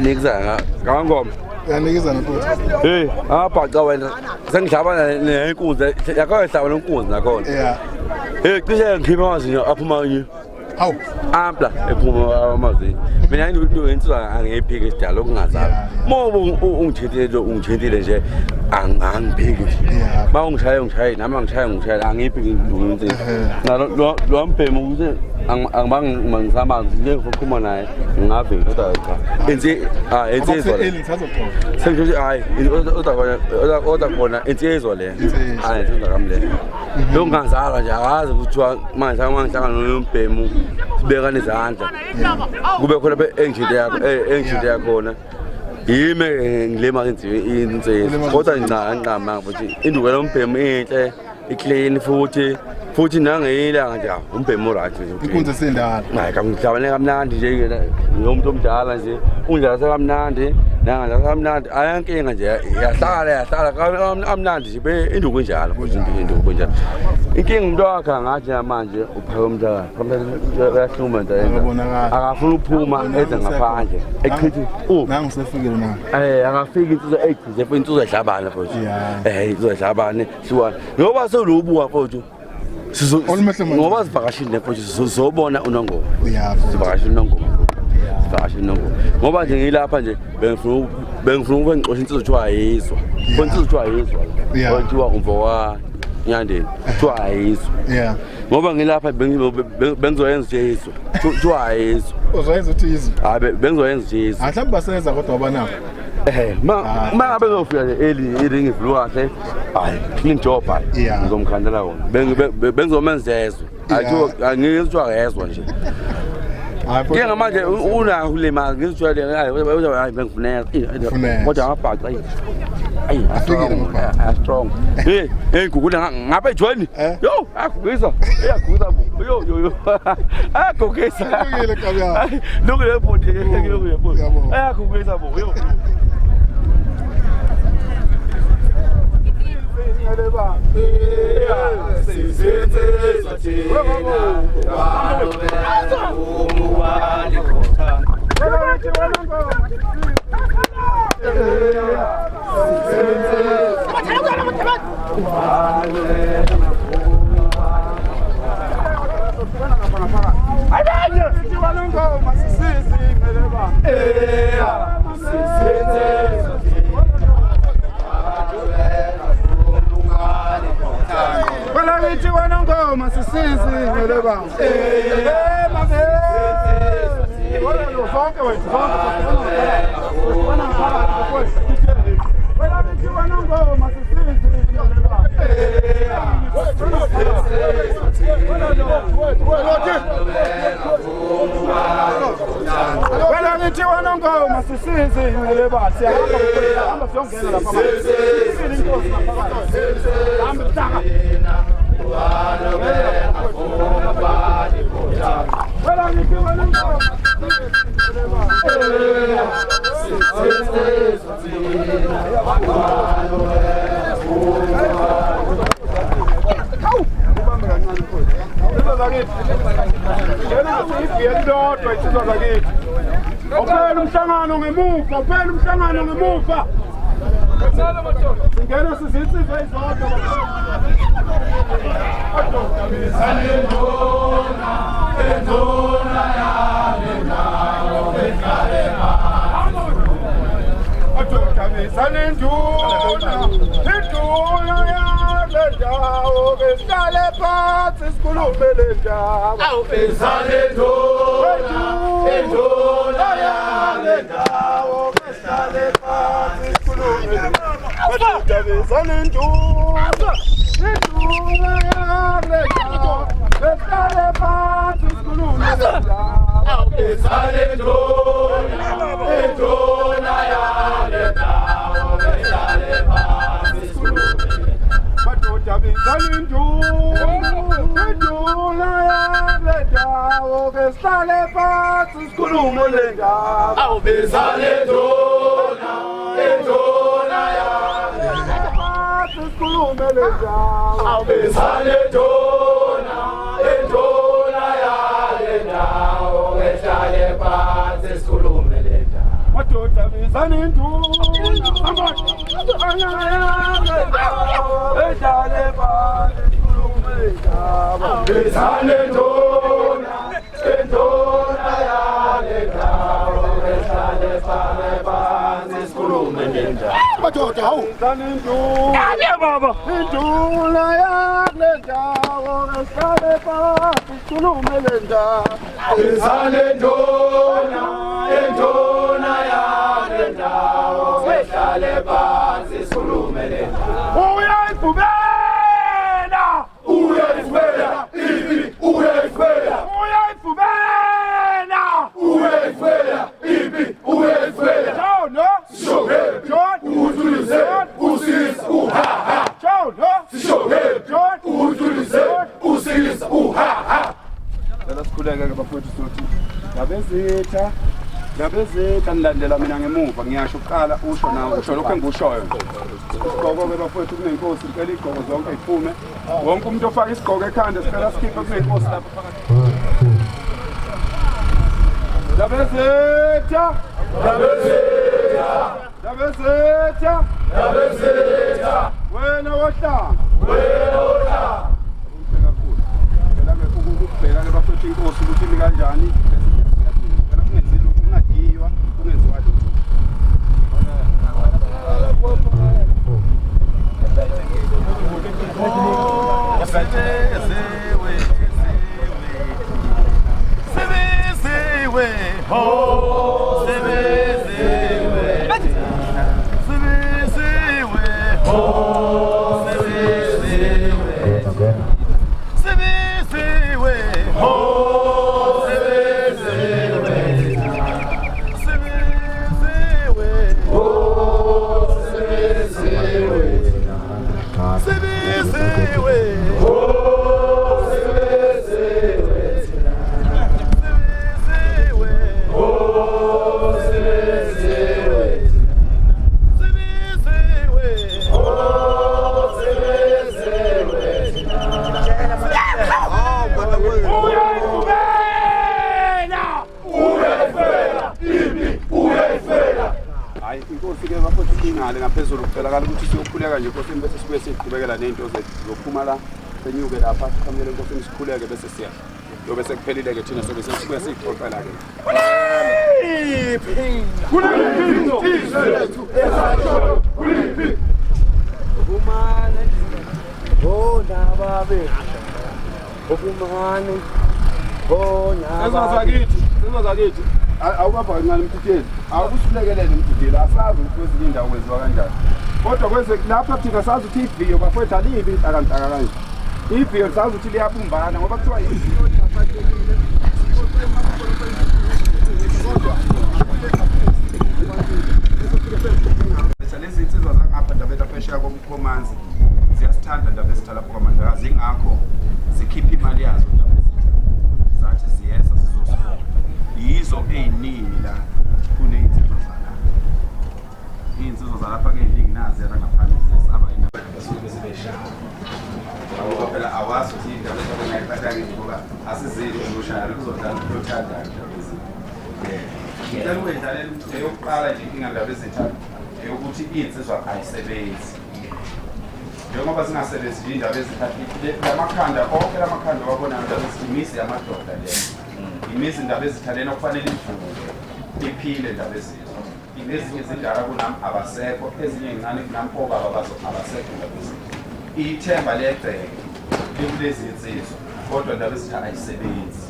Nixon, Gangom. Nixon. Hey, apa kawan? Sang siapa ni? Kau dah, kau siapa orang kau nak kau? Ya. Hey, tu saya kira masih apa mahu? How? Apa? Aku masih. Mana ni tu itu orang yang pergi jalan ngasa. Mau cerita tu, cerita ni je. angibheki ma ungishaya nami ngishaya angibheki indungu lo mbhemu ukuthi angisamanzi nje ngizokhuluma naye ngingaveli kodwa cha insizwa sengithi hayi oda khona insizwa le hayi insizwa kamle lo ngazalwa nje akazi ukuthi manje ngihlangana nombhemu sibekana izandla kube khona engishide yakhona yime ngilema insizwa kodwa ngincama futhi induku lombhemu inhle iclean futhi nangeyilanga nje umbhemu right nje inkunzi sendala hayi kamhlabane kamnandi nje ngomuntu omdala nje unjalo sekamnandi nanga kamnandi ayankinga nje yahlala kamnandi nje induku njalo futhi induku njalo inkinga umuntu wakhe ngathi manje uphaka umntaka uyahluma nje akafuna ukuphuma eze ngaphandle echithi nangisefikile na akafika insizwa echize futhi insizwa ehlabana futhi insizwa ehlabana siwa ngoba solubuka futhi ngoba sivakashile futhi sizobona uNongoma sivakashile uNongoma ngoba nje ngilapha nje bengifuna ukungixosha insizwa kuthiwa ayizwa futhi insizwa kuthiwa ayizwa kuthiwa umfoka Nyandeni kuthiwa ayizwa ngoba ngilapha bengizoyenza nje izwa kuthiwa ayizwa uzoyenza uthi izwa bengizoyenza nje izwa mhlawumbe basenza kodwa abanako ma ngabe ngofika nje iring ivulwa kahle hayi clean job hayi ngizomkhandela wona bengizomenza ezwe angizwa akezwa nje ke manje una ulema ngizwa le hayi bengifuneka kodwa ngabhaca ayi strong ngigugula ngapha ejweni yo agugisa eyagugisa bo yo agugisa ngile kabya lokho le body ayagugisa bo yo Eleba Ngoma sisizi ngeleba wala lo zonke wethu wala bithi wana ngoma sisizi ngeleba wala bithi wana ngoma sisizi ngeleba siyahamba siyongena lapha sisizi inkosi lapha hamba taka umhlangano ngemuva singena sizinsizwa izodwa madoda hawu yani baba induna yakule ndawo ngihlale phansi sikhulume le ndaba izale nduna yakule ndawo ngihlale phansi sikhulume le ndaba uyayivumela ipi uyayivumela ipi uyayivumela John no John udlulise usisa uhaha John no John udlulise usisa uhaha Lala sikhuleke ke bafowethu sothi Yabezitha nilandela mina ngemuva ngiyasho uqala usho nawe usho lokho engushoyo Sigqoko ke bafowethu kunenkosi icela igqoko zonke iphume wonke umuntu ofaka isigqoko ekhanda sicela sikhiphe kunenkosi lapha phakathi Yabezitha wena wohlanga Ngicela ke ukubheka ke bafowethu inkosi ukuthi imi kanjani ngicela kungenzi lokhu kungadiywa kungenziwa lutho Ngaphezulu kucelakala ukuthi siyokhuleka nje Nkosini bese sibuye siqhubekela nezinto zethu zophuma la senyuke lapha sikhambele Nkosini sikhuleke bese siya yobe sekuphelile ke thina sobe sibuye sixoxela ke kuliphi umane babe okumane Sezazakithi awubapha kancane Mthitheli awukusilekelele Mthitheli asazi ukuthi kwezinye indawo kwenziwa kanjani kodwa kwenze lapha thina sazi ukuthi iviyo bafowethu alibi inhlakantaka kanje iviyo sazi ukuthi liyabumbana ngoba kuthiwa iviyo liyafakelile lezi insizwa zangapha ndabetha phesheya komanzi ziyasithanda ndaba ezitha lapho kwamandlakazi ingakho zikhipha imali yazo ndaba zathi ziyeza sizosifona yizo ey'ningi la kuney'nsizwa zalapha iy'nsizwa zalapha-ke ey'ningi naziyana ngaphandle ziyesaba basuke besibeshaya ngoba phela awazi ukuthi iy'ndaba ezingayiphathanga ngoba asizeli uzoshaya kuzodlala kuyothandana ndaba ezinye ngicela ukuyidlalela eyokuqala nje inkinga ndaba ezithathu eyokuthi iy'nsizwa ayisebenzi njengoba zingasebenzi nje iy'ndaba ezithathu lamakhanda onke lamakhanda wabonayo ndaba ezithi imizi yamadoda leyo imizi indaba ezithalena kufanele ivuke iphile ndaba ezitho ezinye zindala kunami abasekho ezinye incane kunami obaba bazo abasekho ndaba ezitho ithemba legceke likulezi insizwa kodwa ndaba ezitha ayisebenzi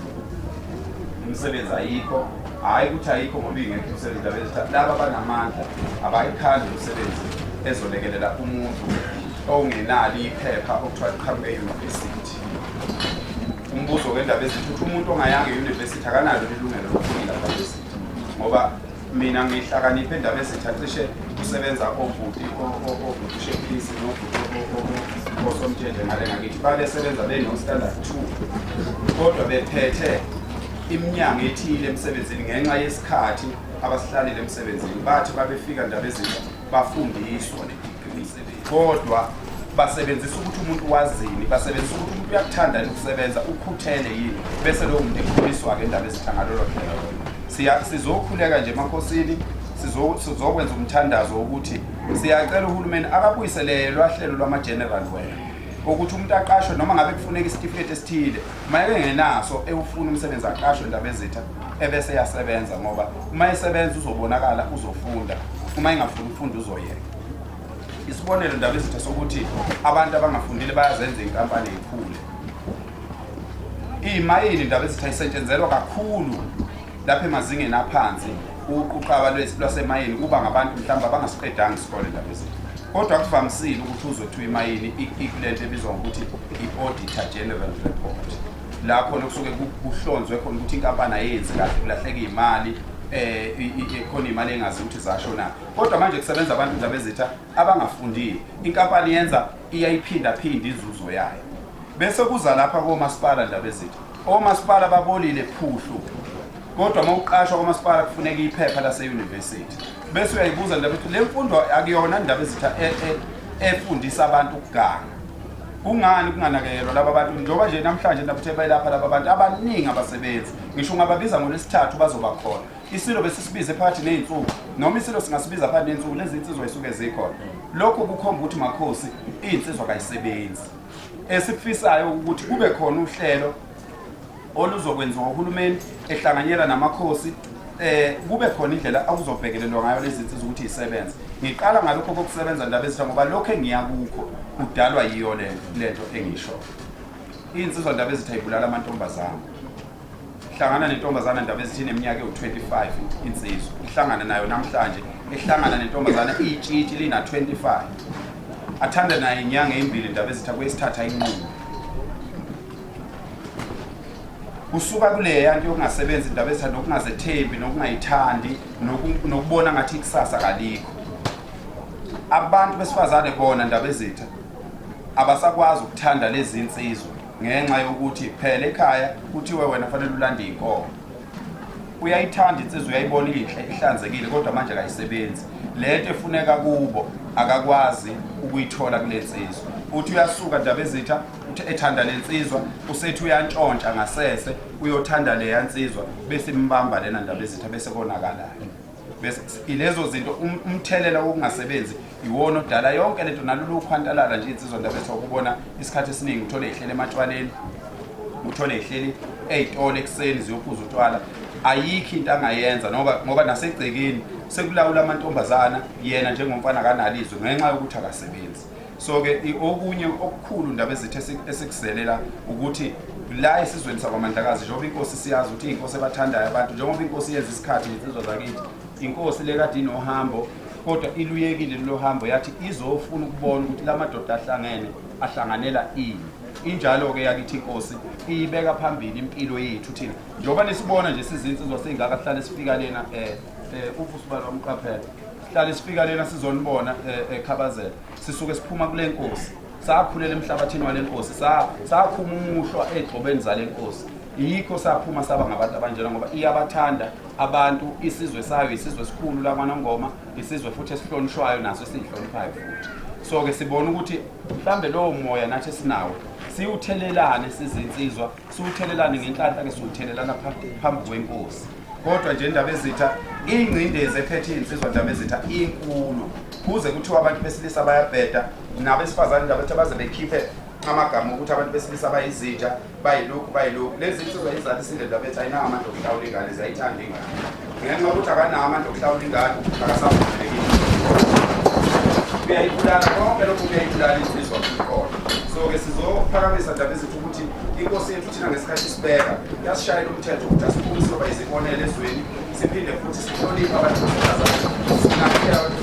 imisebenzi ayikho hayi ukuthi ayikho ngoba ingekho imisebenzi ndaba ezitha laba banamandla abayikhandi umsebenzi ezolekelela umuntu ongenalo iphepha okuthiwa liqhamuke e-university umbuzo wendaba ezithi ukuthi umuntu ongayanga e-university akanalo ilungelo lokufunda ndaba ezithi ngoba mina ngihlakaniphe indaba ezithathishe kusebenza obhuti shephisi nobhuti osomthetho ngale ngakithi babesebenza beno-standard 2 kodwa bephethe iminyango ethile emsebenzini ngenxa yesikhathi abasihlalile emsebenzini bathi babefika ndaba ezinto bafundiswa imisebenzi kodwa basebenzisa ukuthi umuntu wazini basebenzisa ukuthi umuntu uyakuthanda ukusebenza ukhuthele yini bese lowo muntu ekhuliswa-ke indaba ezithangalolo sizokhuleka nje emakhosini sizokwenza umthandazo wokuthi siyacela uhulumeni akabuyisele lwahlelo lwama-general wena ukuthi umuntu aqashwe noma ngabe kufuneka isitifiketi esithile uma engenaso ewufuna umsebenzi aqashwe indaba ezitha ebese yasebenza ngoba uma esebenza uzobonakala uzofunda uma engafuni ukufunda uzoyeka isibonelo ndaba ezitha sokuthi abantu abangafundile bayazenza inkampani ezikhulu. Imayini ndaba ezitha isetshenzelwa kakhulu lapha emazingeni aphansi uqaba lwasemayini kuba ngabantu mhlawumbe abangasiqedanga isikole ndaba ezitha. Kodwa kuvamisile ukuthi uzothiwa imayini ikulento ebizwa ngokuthi i-Auditor General Report. Lapho lokusuke kuhlonzwe khona ukuthi inkampani ayenzi kahle kulahleka imali khona imali engazi ukuthi zashona. Kodwa manje kusebenza abantu ndaba ezitha abangafundile. Inkampani yenza iyayiphinda inzuzo yayo. Bese kuza lapha komasipala ndaba ezitha. Omasipala babolile phuhlu. Kodwa mawuqashwa komasipala kufuneka iphepha lase university. Bese uyayibuza ndaba ukuthi le mfundo akuyona ndaba ezitha efundisa abantu ukuganga. Kungani kunganakekelwa laba bantu njengoba nje namhlanje ndabuthe bayilapha laba bantu abaningi abasebenzi. Ngisho ngababiza ngolesithathu bazoba khona. Isilo besisibize phakathi nezinsuku noma isilo singasibiza phakathi nezinsuku lezi insizwa isuke zikhona. Lokho kukhomba ukuthi makhosi insizwa kayisebenzi. Esikufisayo ukuthi kube khona uhlelo oluzokwenziwa uhulumeni ehlanganyela namakhosi kube khona indlela akuzobhekelelwa ngayo lezi insizwa ukuthi isebenze. Ngiqala ngalokho kokusebenza ndaba ezitha ngoba lokho engiyakukho udalwa yiyo lento engisho. Insizwa ndaba ezitha ibulala amantombazana. Hlangana nentombazana ndaba ezitha ineminyaka ewu-25 insizwa. Ihlangana nayo namhlanje ehlangana nentombazana itshitshi lina 25. Athanda naye inyanga ezimbili ndaba ezitha kwesithatha inqubo. Kusuka kule yanto yokungasebenzi indaba ezitha nokungazethembi nokungayithandi nokubona ngathi ikusasa kalikho. Abantu besifazane bona ndaba ezitha abasakwazi ukuthanda lezi insizwa ngenxa yokuthi phela ekhaya kuthiwe wena fanele ulande inkomo. Uyayithanda insizwa uyayibona inhle ihlanzekile kodwa manje akayisebenzi. Lento efuneka kubo akakwazi ukuyithola kule nsizwa. Uthi uyasuka ndaba ezitha uthi ethanda lensizwa usethi uyantshontsha ngasese uyothanda le yansizwa bese imbamba lena ndaba ezitha bese konakala. Bese ilezo zinto umthelela wokungasebenzi iwona odala yonke lento nalolu khwantalala nje insizwa ndaba ezitha ukubona isikhathi esiningi uthole ihlele ematshwaleni uthole ihleli ezitolo ekseni ziyophuza utshwala. Ayikho into angayenza ngoba nasegcekeni sekulawula amantombazana yena njengomfana kanalizwe ngenxa yokuthi akasebenzi. So ke okunye okukhulu ndaba ezithe esikuzelela ukuthi la esizweni sakwaMandlakazi njengoba inkosi siyazi ukuthi inkosi ebathandayo abantu njengoba inkosi yenza isikhathi insizwa zakithi. Inkosi le kade inohambo kodwa iluyekile lo hambo yathi izofuna ukubona ukuthi lamadoda ahlanganela ini. Injalo ke yakithi inkosi ibeka phambili impilo yethu thina. Njengoba nisibona nje sizinsizwa sengaka sihlale sifika lena ufusibalo wamqaphela. Sihlale sifika lena sizonibona eKhabazela. Sisuke siphuma kule nkosi. Sakhulela emhlabathini wale nkosi. Sakhuma umuhlwa egxobeni zale nkosi. Yikho saphuma saba ngabantu abanjena ngoba iyabathanda abantu isizwe sayo isizwe esikhulu lamanongoma isizwe futhi esihlonishwayo naso sihloniphayo futhi. So ke sibona ukuthi mhlambe lowo moya nathi esinawo siwuthelelane sizinsizwa siwuthelelane ngenhlanhla ke siwuthelelana phambi kwenkosi. Kodwa nje indaba ezitha ingcindezi ephethe insizwa ndaba ezitha inkulu kuze kuthiwa abantu besilisa bayabheda nabesifazane ndaba ethi baze bekhiphe amagama ukuthi abantu besilisa bayizitsha bayilokhu lezi insizwa izala isinde ndaba ethi ayina amandla okuhlawula ingane zayithanda ingane ngenxa yokuthi akanawo amandla okuhlawula ingane akasavumelekile. Uyayibulala konke lokhu kuyayibulala insizwa kukhona. So ke sizophakamisa ndaba ezithi ukuthi inkosi yethu thina ngesikhathi sibeka yasishayela umthetho ukuthi asiphume soba izibonelo ezweni siphinde futhi sihloniphe abantu besifazane sinakekela abantu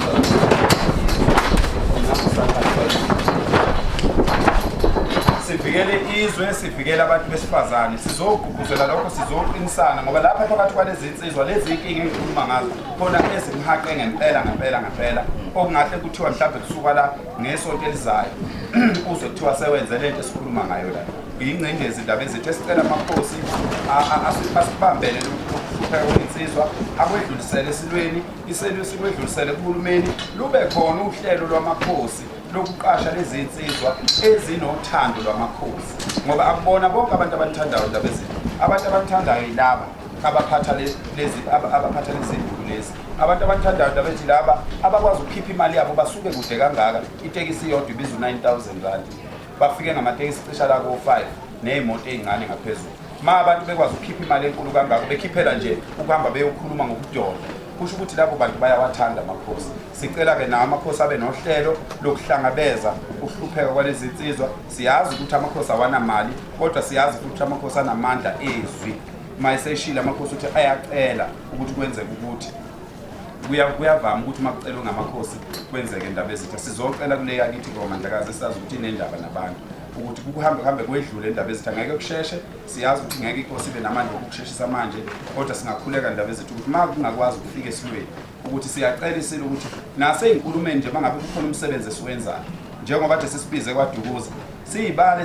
sivikele izwe sivikele abantu besifazane sizogqugquzela lokho sizoqinisana ngoba lapha phakathi kwalezi insizwa lezi inkinga engikhuluma ngazo khona ezimhaqe ngempela okungahle kuthiwa mhlawumbe kusuka la ngesonto elizayo uzwe kuthiwa sewenze lento esikhuluma ngayo la ingcindezi indaba ezithe sicela amakhosi asibambele ukuhlupheka kwensizwa akwedlulisele esilweni iselwe sikwedlulisele kuhulumeni lube khona uhlelo lwamakhosi lokuqasha lezi insizwa ezinothando lwamakhosi ngoba akubona bonke abantu abathandayo indaba ezithe abantu abathandayo yilaba abaphatha lezi zinduku lezi abantu abathandayo indaba ethi laba abakwazi ukukhipha imali yabo basuke kude kangaka itekisi iyodwa ibiza 9,000 rand bafike ngamatekisi cisha la ko-5 nezimoto ezincane ngaphezulu. Ma abantu bekwazi ukukhipha imali enkulu kangaka bekhiphela nje ukuhamba beyokhuluma ngokudoda kusho ukuthi labo bantu bayawathanda amakhosi. Sicela-ke nawo amakhosi abe nohlelo lokuhlangabeza ukuhlupheka kwalezi insizwa. Siyazi ukuthi amakhosi awanamali, kodwa siyazi ukuthi amakhosi anamandla ezwi. Mayeseshila amakhosi ukuthi ayacela ukuthi kwenzeke ukuthi kuyavama ukuthi makucelwe ngamakhosi kwenzeke indaba ezitha. Sizocela kule yakithi ngoMandlakazi sazi ukuthi inendaba nabantu ukuthi kuhambe kwedlule indaba ezitha ngeke kusheshe. Siyazi ukuthi ngeke inkosi ibe namandla okusheshisa manje, kodwa singakhuleka indaba ezitha ukuthi uma kungakwazi ukufika esilweni ukuthi siyacela isilo ukuthi naseyinkulumeni nje mangabe kukhona umsebenzi esiwenzayo njengoba nje sisibize kwaDukuza siyibale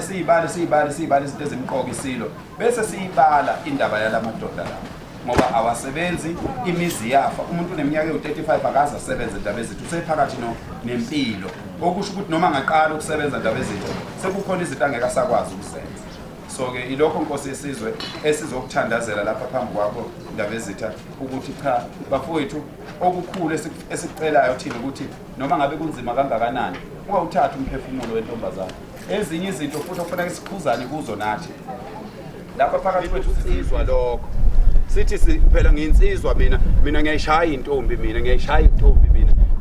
izinto ezimqoka isilo bese siyibala indaba yalamadoda la ngoba awasebenzi imizi yafa. Umuntu uneminyaka ewu-35 akaze asebenze indaba ezithu usephakathi nempilo, okusho ukuthi noma angaqala ukusebenza indaba ezithu sekukhona izinto angeke asakwazi ukuzenza. So-ke ilokho Nkosi yesizwe esizokuthandazela lapha phambi kwakho indaba ezitha ukuthi cha bafowethu okukhulu esikucelayo thina ukuthi noma ngabe kunzima kangakanani ungawuthatha umphefumulo wentombazana. Ezinye izinto futhi okufanele sikhuzane kuzo nathi lapha phakathi kwethu sizizwa lokho sithi phela ngiyinsizwa mina ngiyayishaya intombi mina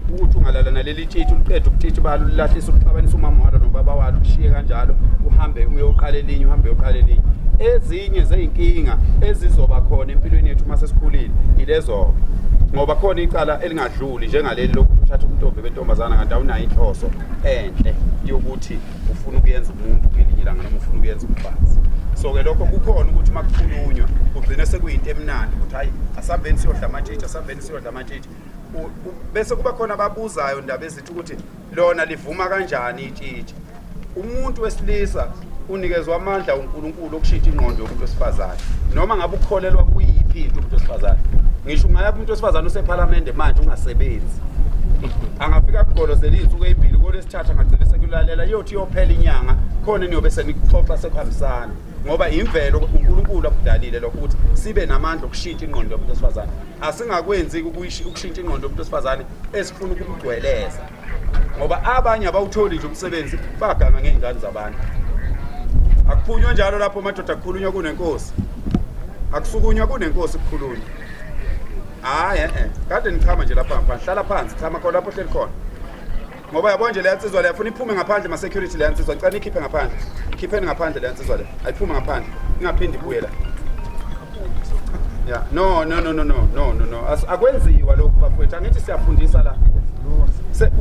ukuthi ungalala naleli tshitshi uliqeda ukuthithi balulahlisa ukuxabanisa umama walo nobaba walo ushiye kanjalo uhambe uyoqala elinye. Ezinye zeyinkinga ezizoba khona empilweni yethu mase sikhulile ilezo ngoba khona icala elingadluli njengaleli lokuthi uthatha umntombi bentombazana kanti awunayo inhloso enhle yokuthi ufuna ukuyenza umuntu ngelinye ilanga noma ufuna ukuyenza umfazi. So-ke lokho kukhona ukuthi makukhulunywa kugcine sekuyinto emnandi ukuthi hayi asambeni siyodla amatshitshi bese kuba khona ababuzayo indaba ezithu ukuthi lona livuma kanjani itshitshi. Umuntu wesilisa unikezwa amandla uNkulunkulu okushintsha ingqondo yomuntu wesifazane noma ngabe ukukholelwa kuyiphi into umuntu wesifazane. Ngisho ungayaphi umuntu wesifazane usephalamende manje ungasebenzi angafika kugolozela izinsuku ezimbili kolesithathu angagcina sekulalela yothi yophela inyanga khona niyobe senikuxoxa sekuhambisana ngoba imvelo uNkulunkulu akudalile lokho ukuthi sibe namandla okushintsha ingqondo yomuntu wesifazane. Asingakwenzi ukushintsha ingqondo yomuntu wesifazane esifuna ukumgcweleza ngoba abanye abawutholi nje umsebenzi baganga ngeingane zabantu. Akuphunywa njalo lapho madoda akukhulunywa kunenkosi, akusukunywa kunenkosi kukhulunywa. Kade nichama nje lapha ngaphandle, hlala phansi, chama khona lapho hleli khona. Ngoba yabona nje le yansizwa le yafuna iphume ngaphandle ma security le yansizwa, ngicela ikhiphe ngaphandle. Ikhipheni ngaphandle le yansizwa le. Ayiphume ngaphandle. Ingaphindi ibuye la. Yeah, no. Akwenziwa lokhu bafowethu. Angithi siyafundisa la.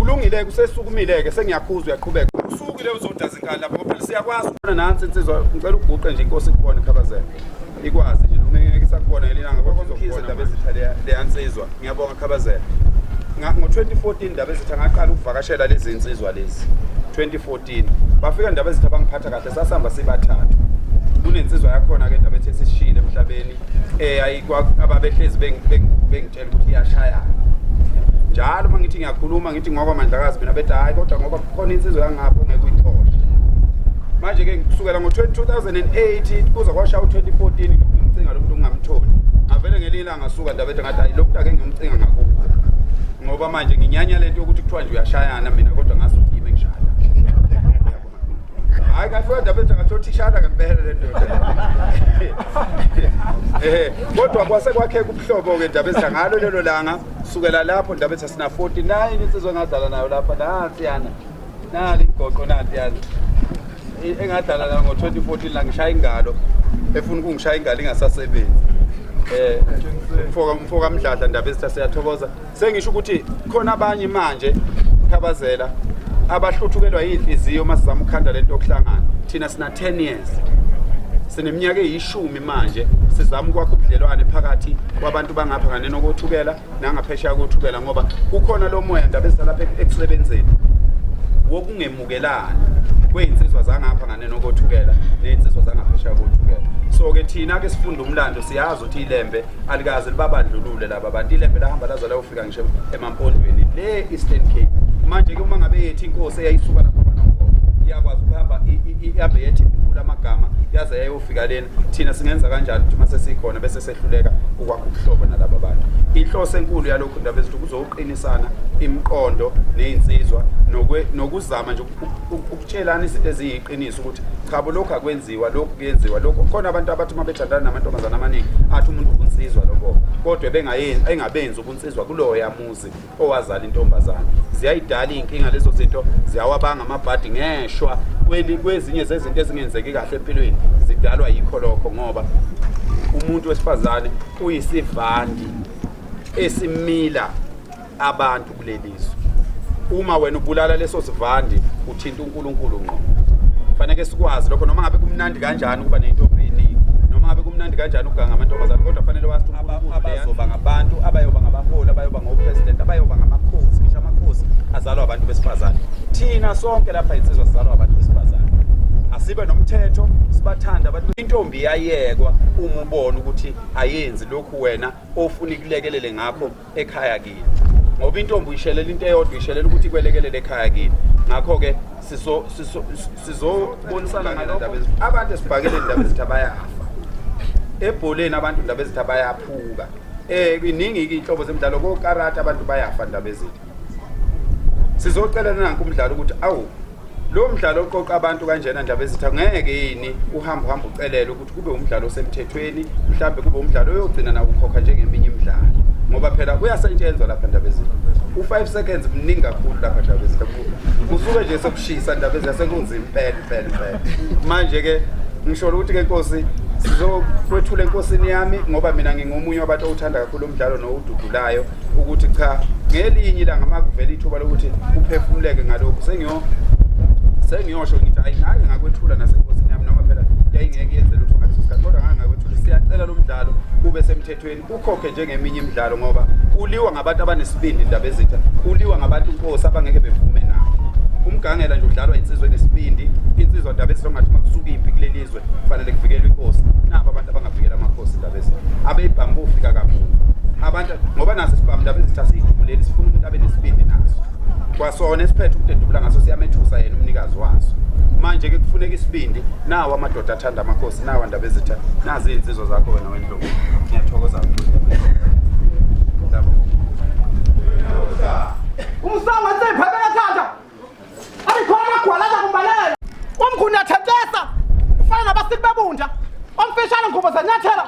Ulungile kusesukumile ke sengiyakhuzwa uyaqhubeka. Usukile uzodaza inkani lapho ngoba siyakwazi ukubona nansi insizwa ngicela uguqe nje inkosi ikubone Khabazela. Ikwazi nje noma ngeke isakhona ngelilanga kodwa uzokubona indaba ezitha le yansizwa. Ngiyabonga Khabazela. Ngo-2014 indaba ezitha ngaqala ukuvakashela lezi insizwa lezi 2014 bafika indaba ezitha bangiphatha kahle sasihamba sibathathu. Kunensizwa yakhona ke indaba ethi sishile emhlabeni ababehlezi bengitshela ukuthi iyashayana njalo mangithi ngiyakhuluma ngithi ngoba Mandlakazi mina bethi hayi kodwa ngoba khona insizwa yangapho ongeke uyithole. Manje ke kusukela ngo-2008 kuze kwashaya u-2014 ngimcinga lo muntu ungamtholi ngavele ngelilanga ngasuka indaba ethi ngathi hayi lokhu ake ngimcinga ngakho ngoba manje nginyanya lento yokuthi kuthiwa nje uyashayana mina kodwa ngazi ukuthi yimi ngishaya. Hayi ngafika indaba ethi ngathothi ishada ngempela lento kodwa kwase kwakheka ubuhlobo-ke indaba ethi ngalo lelo langa sukela lapho indaba ethi sina 49 insizwa engadlala nayo lapha nansiyana nali igoqo nansiyana engadlala nayo ngo-2014 la ngishaya ingalo efuna ukungishaya ingalo ingasasebenzi. Mfoka Mdladla indaba ezithi siyathokoza sengisho ukuthi khona abanye manje Khabazela abahluthukelwa yinhliziyo masizama ukukhanda lento yokuhlangana. Thina sina 10 years sineminyaka eyishumi manje sizama ukwakha ubudlelwane phakathi kwabantu bangapha ngane nokuthukela nangaphesheya kothukela ngoba kukhona lo moya indaba ezisalapha ekusebenzeni wokungemukelana kweinsizwa zangapha ngane nokuthukela neinsizwa zangaphesheya kothukela. So-ke thina ke sifunda umlando siyazi ukuthi ilembe alikaze libabandlulule laba bantu. Ilembe lahamba lazo layofika ngisho emampondweni le Eastern Cape. Manje ke uma ngabe yethi inkosi eyayisuka lapha kwaNongoma iyakwazi ukuhamba ihambe yethi amagama yaze yayofika lena thina singenza kanjani ukuthi mase sikhona bese sehluleka ukwakha ubuhlobo nalabo bantu. Inhloso enkulu yalokho indaba ezithi kuzoqinisana imiqondo nezinsizwa nokuzama nje ukutshelana izinto eziyiqiniso ukuthi cha lokho akwenziwa lokho kuyenziwa lokho khona abantu abathi mabethandana namantombazana amaningi athi umuntu unsizwa lokho kodwa engabenzi ubunsizwa kulowo yamuzi owazala intombazana. Ziyayidala inkinga lezo zinto, ziyawabanga amabhadi ngeshwa kwezinye zezinto ezingenzeki kahle empilweni zidalwa yikho lokho, ngoba umuntu wesifazane uyisivandi esimila abantu kulelizwe. Uma wena ubulala leso sivandi uthinta uNkulunkulu ngqo. Fanele sikwazi lokho, noma ngabe kumnandi kanjani ukuba nentombi eningi, noma ngabe kumnandi kanjani ukuganga amantombazane, kodwa fanele wazi uNkulunkulu abazoba ngabantu, abayoba ngabaholi, abayoba ngopresident, abayoba ngamakhosi, ngisho amakhosi azalwa abantu besifazane. Thina sonke lapha insizwa sizalwa abantu besifazane. Asibe nomthetho, sibathanda abantu. Intombi iyayekwa uma ubona ukuthi ayenzi lokhu wena ofuna ikulekelele ngakho ekhaya kini. Ngoba intombi uyishelela into eyodwa, ishelela ukuthi kwelekelele ekhaya kini. Ngakho ke sizobonisana ngalendaba abantu esibhakele indaba ezithi bayafa. Ebholeni abantu indaba ezithi bayaphuka. Iningi inhlobo zemidlalo ko karate abantu bayafa indaba ezithi. Sizocela nanku umdlalo ukuthi awu lo mdlalo oqoqa abantu kanjena indaba ezithi ngeke yini uhamba ucelela ukuthi kube umdlalo osemthethweni, mhlambe kube umdlalo oyogcina na ukhokha njengeminye imidlalo. Ngoba phela kuyasetshenzwa lapha indaba ezithi. U5 seconds mningi kakhulu lapha indaba ezithi. Kusuke nje sokushisa indaba ezithi yasekunzima impela. Manje ke ngisho ukuthi ke Nkosi sizokwethula enkosini yami, ngoba mina ngingomunye wabantu othanda kakhulu umdlalo nowududulayo, ukuthi cha ngelinye ilanga makuvela ithuba lokuthi uphefumuleke ngalokho sengiyosho ngithi hayi ngake ngakwethula nasenkosini yami, noma phela yayingeke yenze lutho ngaleso sikhathi, kodwa ngake ngakwethula. Siyacela lo mdlalo ube semthethweni, ukhokhe njengeminye imidlalo, ngoba uliwa ngabantu abanesibindi indaba ezitha, uliwa ngabantu inkosi abangeke bevume nabo. Umgangela nje udlalwa insizwe nesibindi, insizwa indaba ezithi ngathi makusuka impi kulelizwe kufanele kuvikelwe inkosi. Nabo abantu abangavikela amakhosi indaba ezithi abeyibhambu ufika kamuva abantu, ngoba naso sibhamu indaba ezithi asiyidubuleli, sifuna umuntu abe nesibindi naso. Kwasona esiphethe ukuthi edubula ngaso siyamethusa yena umnikazi waso. Manje ke kufuneka isibindi, nawo amadoda athanda amakhosi, nawo indaba ezitha, nazi insizwa zakho wena wendlovu. Ngiyathokoza kakhulu. Umsamo semphatheka thanda. Alikhona gwalaza kumbalela. Umkhuni athathesa. Ufana nabasiki bebunja. Omfishana ngubo zanyathela.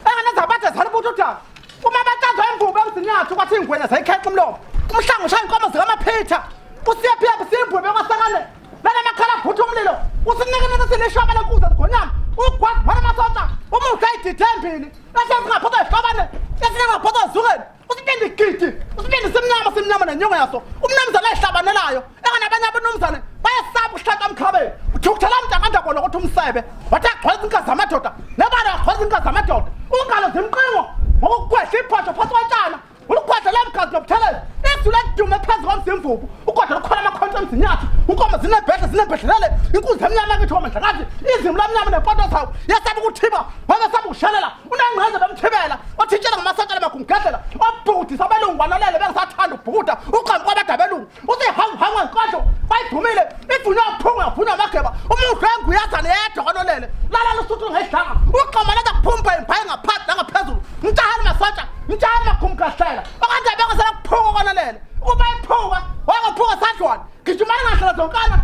Enganezabade zalibutho utha. Uma bathatha imvubu emzinyathu kwathi ingwenya zayikheqa umlomo. Umhlangu ushaya inkomo zikaMaphitha. Usiye phepha simvubu kwasakale. Lana makhala phutha umlilo. Usinikene sileshwaba lenkuza zigonyama. Ugwazi phana masota. Uma ugayidithembili. Bese singaphotha ihlabane. Esingaphotha zukeni. Usipinde igidi. Usipinde simnyama nenyongo yaso. Umnumzana ehlabanelayo. Enganabanye abanumzane bayasaba uhlaka emkhabeni. Uthukuthala mntanganda bona ukuthi umsebe. Wathi agxweza inkazi amadoda. Nebala agxweza inkazi amadoda. Ungalo zimqingo. Ngokukwehla iphotho phansi kwatshana. Ulikwehla lemkazi nobuthelele. Ekudlula edume phezu komzimvubu. Ukodwa lukhona amakhonto emzinyathu. Unkomo zinebhedlele. Inkunzi emnyama ngithi wamandlakazi. Izimo lamnyama nempoto zawo. Yasaba ukuthiba. Wabesaba ukushelela. Unangqeze bemthibela. Wathitshela ngamasatshela magumgedlela. Obhuti sabelungu banolele bengisathanda ubhukuda. Uqambi kwabadabelungu. Usihangu nkonto. Bayivumile. Ivunywa ukuphunga yavunywa amageba. Umuhle enguyazana yedwa kanolele. Lala lusuthu ngedlanga. Uqama leza kuphumpa imphayi ngaphansi nangaphezulu. Mtahani masatsha. Mtahani magumgedlela. Okanje bengisela kuphunga kanolele. Ukuba iphuka wangaphuka sadlwana. Gijimani ngahlala zonkana.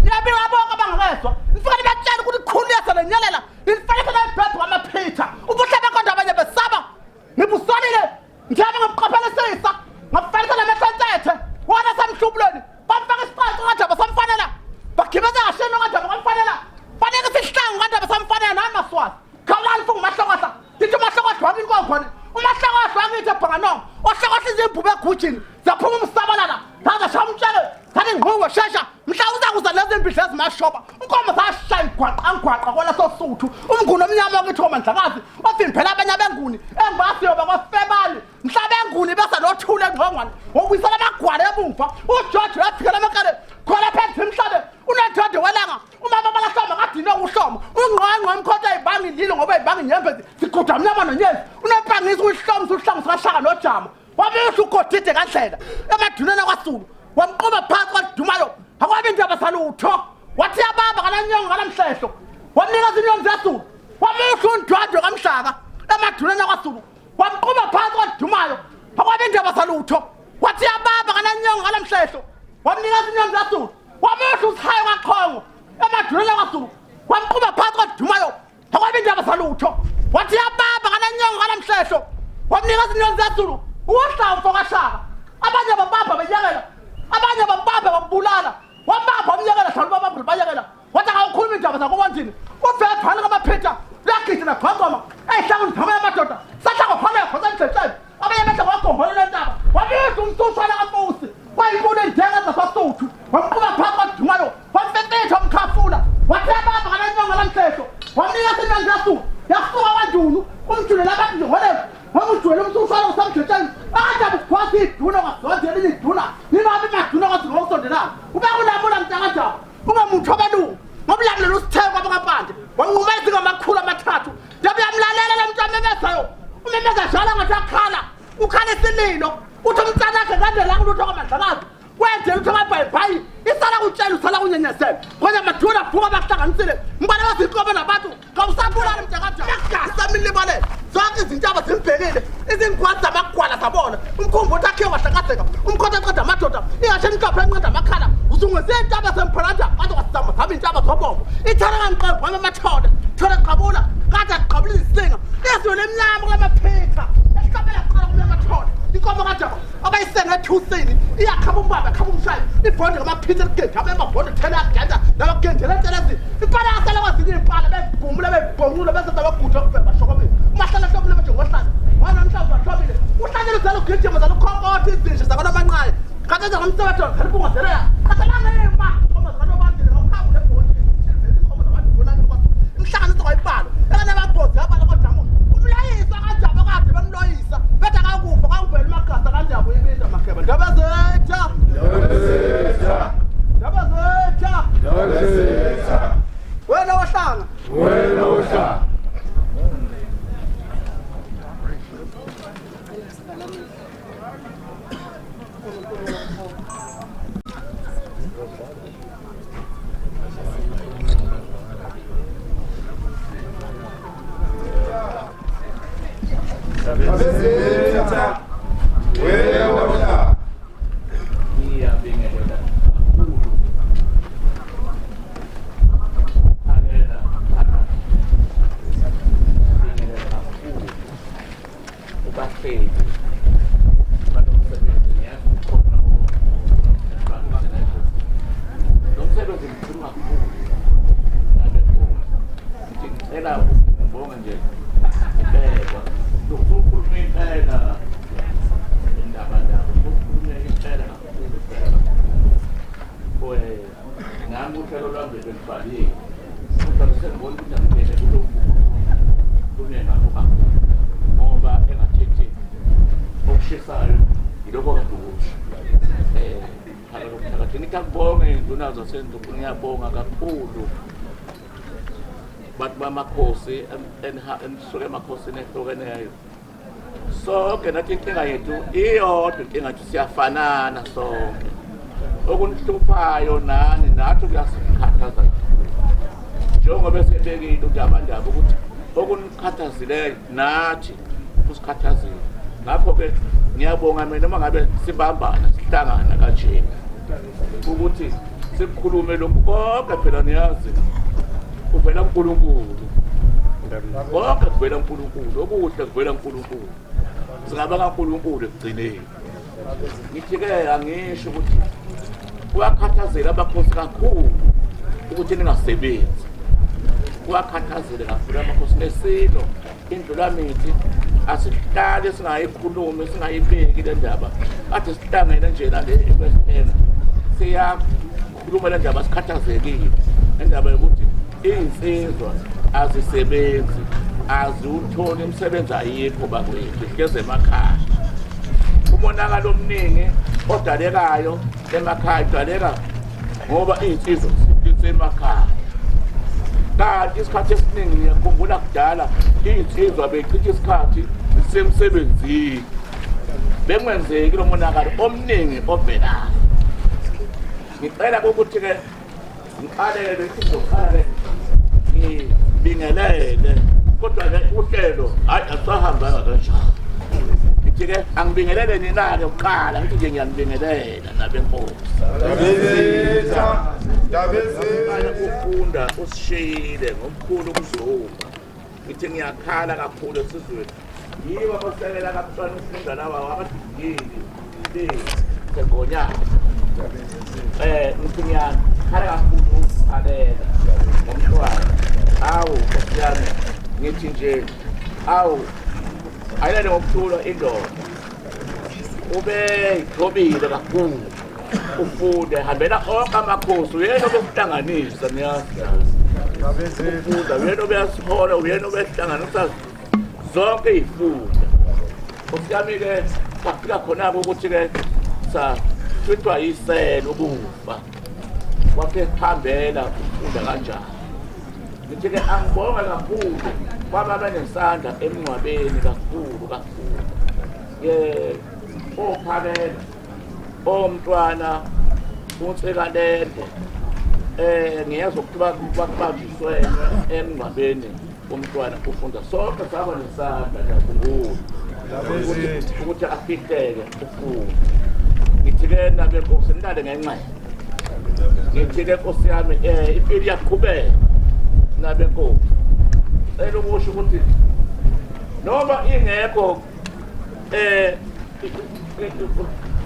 Niyabika bonke abangezwa. Nifika nibatshela ukuthi khulisa lenyelela. Nifanele nebhedu kwamaphitha. Ubuhle bekonda abanye besaba. Ngibusonile. Njengoba ngikuqaphelisisa. Ngafanele lamehlansethe. Wona samhlubuleni. Bamfaka isiqaqa kade basamfanela. Bagibeza kashini kade bakamfanela. Fanele sihlangu kade basamfanela namaswazi. Khawulani funga mahlokotha. Dithi mahlokotha wami inkokhona. Umahlokotha wangithi ebhanganongo. Ohlokotha izimbubu egujini. Zaphuma umsabalala. Ngaze shamtshele. Sathi ngqowe shesha. Mhla uzakuza lezi impihla ezimashoba. Unkomo zashaya igwaqa kwala sosuthu. Umnguni omnyama wakithi wamandlakazi. Ofimpela abanye abenguni. Engibasiyo bakwafebali. Mhlaba enguni bese lothule engqongwane. Ngokuyisela amagwala ebumva. uJoji wafikela emakale. Khona phezu emhlabe. Unedode welanga. Umama balahloma kadina ukuhloma. Ungqongqo umkhotha ibhangi lilo ngoba ibhangi nyembezi. Sigudwa mnyama nonyezi. Unebhangisa uhlomo uhlangu sashaka nojama. Wabesho ugodide kaNhlela. Emaduneni kwaSulu. Wamqoba phansi kwaDumayo. Akwabe indaba salutho. Wathi yababa kananyongo ngalamhlehlo. Wamnika izinyoni zaSulu. Wamehlo undwandwe kaMhlaka emaduneni kwaSulu. Wamqoba phansi kwaDumayo. Akwabe indaba salutho. Wathi yababa kananyongo ngalamhlehlo. Wamnika izinyoni zaSulu. Wamehlo uShayo kaQhongo emaduneni kwaSulu. Wamqoba phansi kwaDumayo. Akwabe indaba salutho. Wathi yababa kananyongo ngalamhlehlo. wamnika izinyoni zezulu uwahlamvu okashaka abanye babamba benyekela abanye babamba babulala wabamba umnyekela hlalo babamba bayekela wathi akawukhuluma indaba zakokwandini uvele phana ngamaphitha lagidina phangoma ehlanga ndithama yamadoda sahlanga phana khona endletseni abanye behle kwagombola lentaba wabiza umsushwana kaMusi wayinkulu enjenga zasasuthu wamquba phansi kwadumayo wamfethetha umkhafula wathi abamba ngalanyonga lamhlehlo wamnika izinyoni zezulu yasuka kwanjulu umjule labantu njengolelo wamujwele umsushwana usamdletsheni akadabu kukhwasa iduna kwazondela iduna ningabi maduna kwazingokusondelana ube kunamula mntakajabo ungamuntu obelungu ngomlamlela usitheko abangapande wanquma izingamakhulu amathathu ndabe yamlalela lemntu amemezayo umemeza njalo ngathi akhala ukhala isililo uthi umntana akhe kandela kulutho kwamandlakazi wenze lutho ngabhayibhayi isala kutshela usala kunyenyezela ngoba maduna vuka bahlanganisile mbane wazinkobe nabantu ngawusabulala mntakajabo yasamilibale zonke izintaba zimbhekile izingwadi zamagwala zabona umkhumbulo akhe wahlakazeka umkhotha aqeda amadoda ingashe nikaphe enqeda amakhala uzungeze intaba semphoranja bathi kwasizama zama intaba zobombo ithana kanqembu amathona thona qabula kade aqabula izinga ezona emnyama kulamaphika esiqabela qala kulamathona inkomo kajaba abayisenga ethusini iyakhaba umbaba khaba umshayi ibhonde ngamaphitha ligende abemabhonde thela agenda nabagendela entelezi impala yasala kwazini impala begumula bebhongula bese abaguda kubhema shokomeni umahlala hlobule manje ngohlala wana mhlawumbe wahlobile uhlanyela uzalo gijima zalo khokotha izinje zakona abanqaye kanti nje ngomsebenzi wakhe ngizeleya qasalanga ema ngoba zakona bandile ngokhabu lebhonde inkomo zabantu bonake kwathi imhlanganiso kwayibalo ekana bagozi abala kodwa umlayisa kanjabo kade bemloyisa bethe akakufa kwangivela emagasa kanjabo ibinda makheba ndabazetha wena wahlanga ngiyabonga kakhulu bantu bamakhosi enisuke emakhosini ehlukeneyo sonke nathi inkinga yethu iyodwa inkinga yethu siyafanana sonke okunhluphayo nani nathi kuyasikhathaza njengoba esebekile uNdabandaba ukuthi okunikhathazileyo nathi kusikhathazile ngakho-ke ngiyabonga mina noma ngabe sibambana sihlangana kanje ukuthi sikhulume lokhu konke phela niyazi kuvela uNkulunkulu konke kuvela uNkulunkulu okuhle kuvela uNkulunkulu singaba kaNkulunkulu ekugcineni ngithi-ke angisho ukuthi kuyakhathazela abakhosi kakhulu ukuthi ningasebenzi kuyakhathazela kakhulu amakhosi nesilo indlulamithi asihlale singayikhulumi singayibeki le ndaba kade sihlangene nje la le ekwesithena siyakhuluma le ndaba sikhathazekile indaba yokuthi iy'nsizwa azisebenzi aziwutholi imisebenzi ayikho bakwethu hleze emakhaya umonakalo omningi odalekayo emakhaya udaleka ngoba iy'nsizwa zisemakhaya kanti isikhathi esiningi ngiyakhumbula kudala iy'nsizwa beyichitha isikhathi zisemsebenzini bengenzeki lo monakalo omningi ovelayo ngicela ukuthi-ke ngiqalele ngizokhalele ngibingelele kodwa-ke uhlelo hayi asahambanga kanjalo ngithi-ke angibingelele nina-ke kuqala ngithi nje ngiyanibingelela nabenkosi ukufunda usishiyile ngomkhulu ukuzuma ngithi ngiyakhala kakhulu esizweni yibo abasekela kaMntwana uSindana wabadingile segonyana msinyana khale kakhulu alela ngomntwana awu nkosiyami ngithi nje awu ayilale ngokuthula indoda ube thobile kakhulu ufunde hambela onke amakhosi uyena obesihlanganisa niyazi ufunda uyena obeyasihola uyena obesihlanganisa zonke izifunda osiyami-ke safika khona-ke ukuthi-ke sithithwa yiselo ukufa kwakhe hambela ufunda kanjani ngithi-ke angibonge kakhulu kwaba benesandla emngcwabeni kakhulu ophakela omntwana uNtsikalende ngiyezwa ukuthi bakubanjiswe emngcwabeni umntwana ufunda sonke saba nesandla kakhulu ukuthi afihleke ufunda ngithi-ke nabe nkosi nilale ngenxa ngithi-ke nkosi yami impilo iyaqhubeka nabe nkosi cela ukusho ukuthi noma ingekho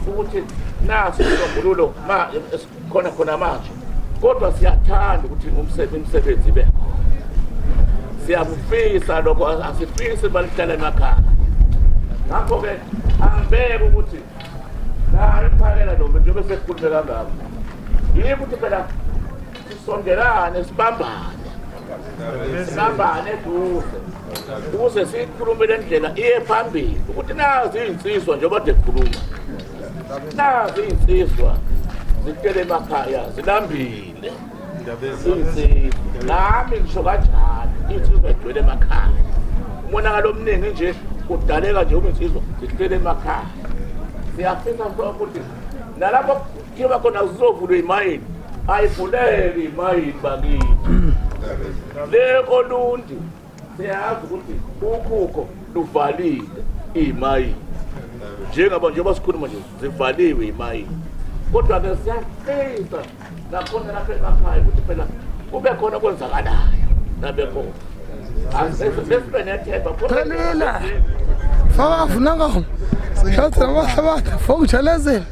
ukuthi naso isombululo khona manje kodwa siyathanda ukuthi umsebenzi ibe siyabufisa lokho asifisi balihlala emakhaya ngakho-ke angibeke ukuthi nayo iphakela noma njengoba sesikhulume kangako yikho ukuthi phela sisondelane sibambane eduze ukuze siyikhulume le ndlela iye phambili ukuthi nazi iy'nsizwa njengoba de khuluma nazi iy'nsizwa zitele emakhaya zilambile iy'nsizwa nami ngisho kanjani iy'nsizwa igcwele emakhaya umonakalo omningi nje kudaleka nje uma insizwa zitele emakhaya siyafisa ukuthi nalapho kuba khona zizovulwa imayini ayivuleke imayini bakithi le Olundi siyazi ukuthi ukukho luvalile imayini njengoba sikhuluma nje zivaliwe imayini kodwa-ke siyafisa nakhona lapha emakhaya ukuthi phela kube khona kwenzakalayo nabekho sesibenethemba phelile fakafunanga shathi namahlabathi fokujelezela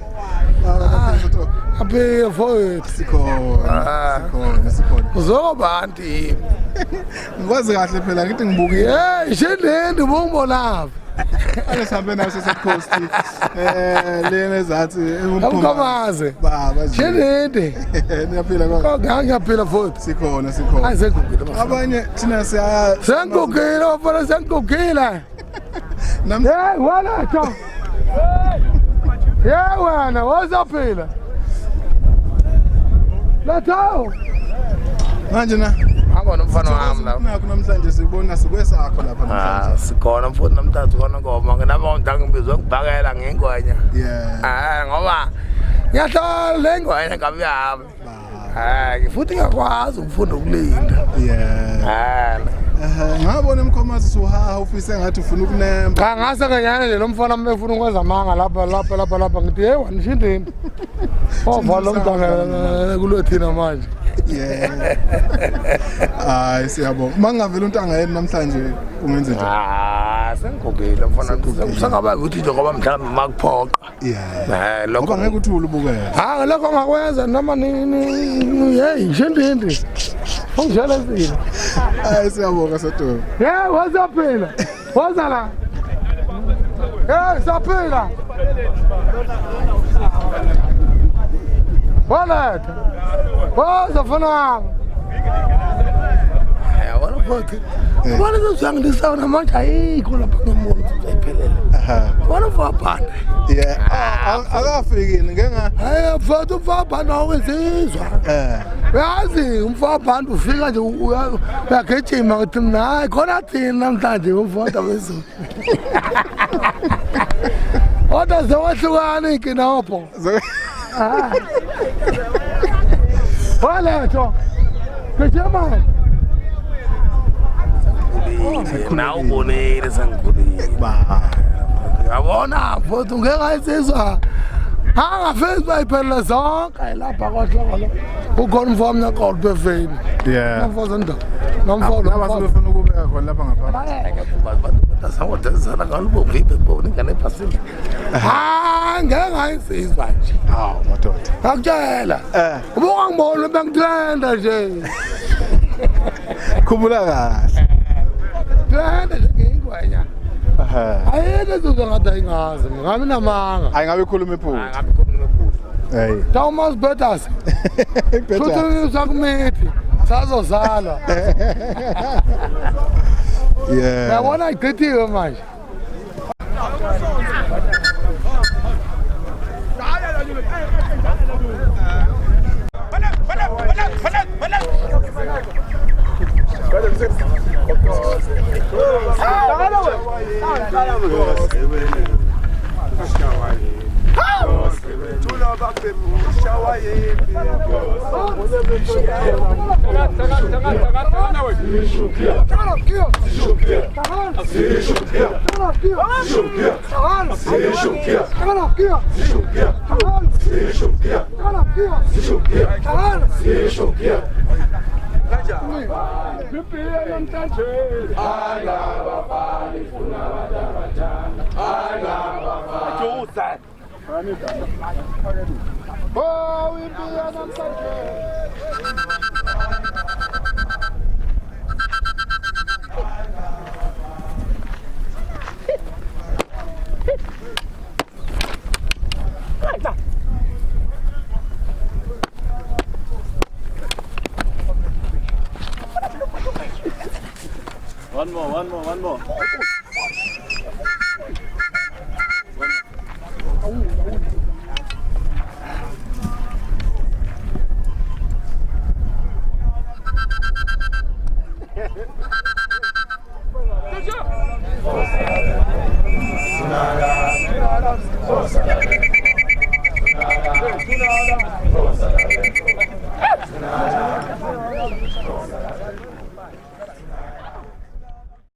aphe foyethu sikhona uzobanti ngikwazi kahle phela ngithi ngibukile ishendeni ubongibonapha alisambe naso sekhosti lena ezathi umkhamaze baba shendeni niyaphila kodwa ngiyaphila futhi sikhona ayisengugile abanye thina sengugile bafana sengugile wena cha wena wazaphila Lathawo manje na abona umfana wami lapha nakho namhlanje sibona sikwesakho lapha namhlanje sikhona mfowethu namthathu khona ngoma ngenaba undanga ngibizwe ukubhakela ngengwenya ngoba ngiyahlala le ngwenya ngabe yami futhi ngiyakwazi ukufunda ukulinda ngabona emkhomazi suhaha ufise ngathi ufuna ukunemba cha ngase kenyana nje lo mfana mefuna ukwenza amanga lapha ngithi hey wanishindeni ovala umntwana kulothina manje hayi siyabonga mangavela untanga yena namhlanje ungenze njani sengigogile mfana kusangaba ukuthi nje ngoba mhlawumbe makuphoqa lokho ngeke uthule ubukela lokho ngakwenza noma hey nishindeni ungijelezile hayi siyabonga Satholo wazaphila wazala saphila waletha wazafuna wami yabona futhi ubona sesiyangilisa namanje ayikho lapha ngemuntu uzayiphelela ubona mfabhane akafikini ngenga futhi umfabhane awenzizwa yazi umfabhane ufika nje uyagijima uthi mina hayi khona thina namhlanje umfowethu bezulu kodwa zewahlukana inkinopho waletho ngejemani na ubonile sengikhulile yabona futhi ungekayisizwa angafezi bayiphelele zonke lapha kwahlokolo ukhona umfowami naqolo befeni nomfowami ndomfowami nabasebefuna ukubeka khona lapha ngapha Sangodezana ngalubo vipi mboni ngane phasini. Ngeke ngayisizwa nje. Hawu madoda. Akutshela. Ubuka ngibona bengithanda nje. Khumbula kahle. Thanda nje ngingwenya. Ayeke uzongathi ayingazi ngami namanga. Ayingabe ikhuluma iphutha. Ngabe ikhuluma iphutha. Hey. Thomas Betas. Futhi sakumithi. Sazozala. Yeah. Yabona igqithiwe manje. One more. Good job.